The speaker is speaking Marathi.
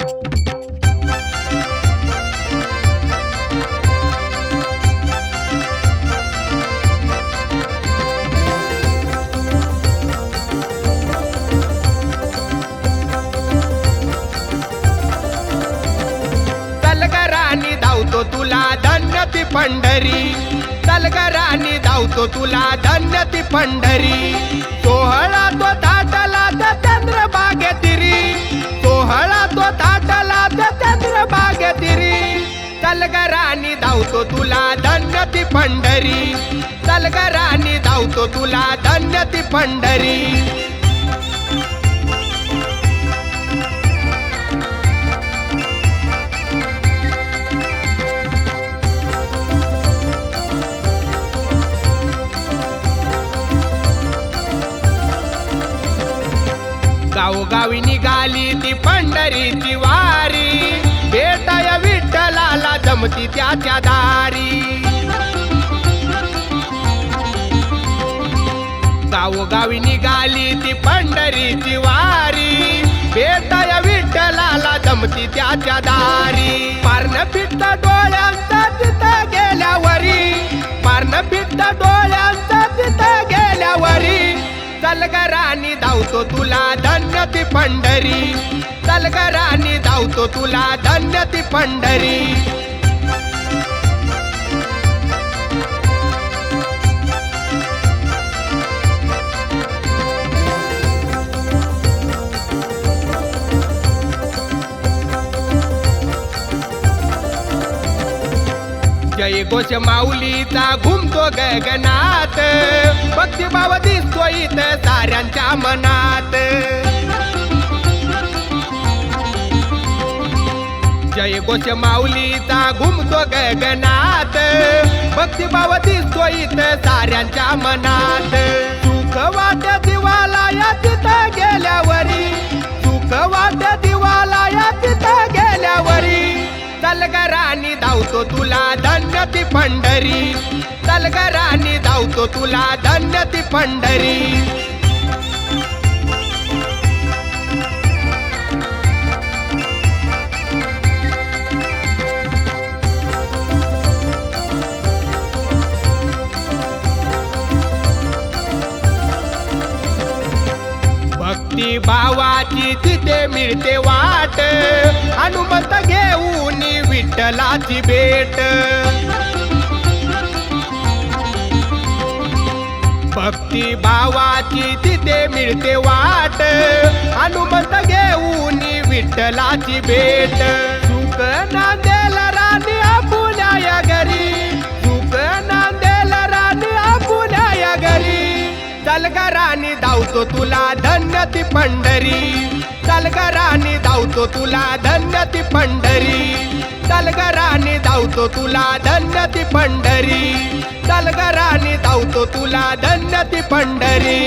तलगरानी धावतो तुला धन्य ती पंढरी, तलगरानी धावतो तुला धन्य ती पंढरी. सोहळा तो थाटला त्या चंद्रभागेतिरी, सोहळा तो थाटला त्या चंद्रभागेतिरी. तलगरानी धावतो तुला धन्य ती पंढरी, तलगरानी धावतो तुला धन्य ती पंढरी. गावोगावी निघाली ती पंढरीची वारी, भेटाया विठ्ठलाला जमती त्याच्या दारी. गावोगावी निघाली ती पंढरीची वारी, भेटाया विठ्ठलाला जमती त्याच्या दारी. पारण फिटत डोळ्यांचा तिथं गेल्यावरी, पारण फिटत डोळ्यांचा तिथं गेल्यावरी. तलगरानी धावतो तुला धन्य ती पंढरी, तलगरानी धावतो तुला धन्य ती पंढरी. जय घोष माऊलीचा घुमतो गगनात, भक्तिभाव दिसतो इथं साऱ्यांच्या मनात. जय घोष माऊलीचा घुमतो गगनात, भक्तिभाव दिसतो इथं साऱ्यांच्या मनात. सुख वाट दिवाला या तिथं गेल्यावरी, सुख वाट दिवाला या तिथं गेल्यावरी. तलगरानी धावतो तुला धन्य ती पंढरी, तलगरानी धावतो तुला धन्य ती पंढरी. भक्ती भावाची तिथे मिळते वाट, हनुमंत घेऊन विठ्ठलाची भेट. भक्ती भावाची तिथे मिळते वाट, हनुमंत घेऊन विठ्ठलाची भेट. सुख नांदेल राणी आपुल्या या घरी, सुख नांदेल राणी आपुल्या या घरी. तलगरानी धावतो तुला धन्य ती पंढरी, तलगरानी धावतो तुला धन्य ती पंढरी. तलगरानी धावतो तुला धन्य ती पंढरी, तलगरानी धावतो तुला धन्य ती पंढरी.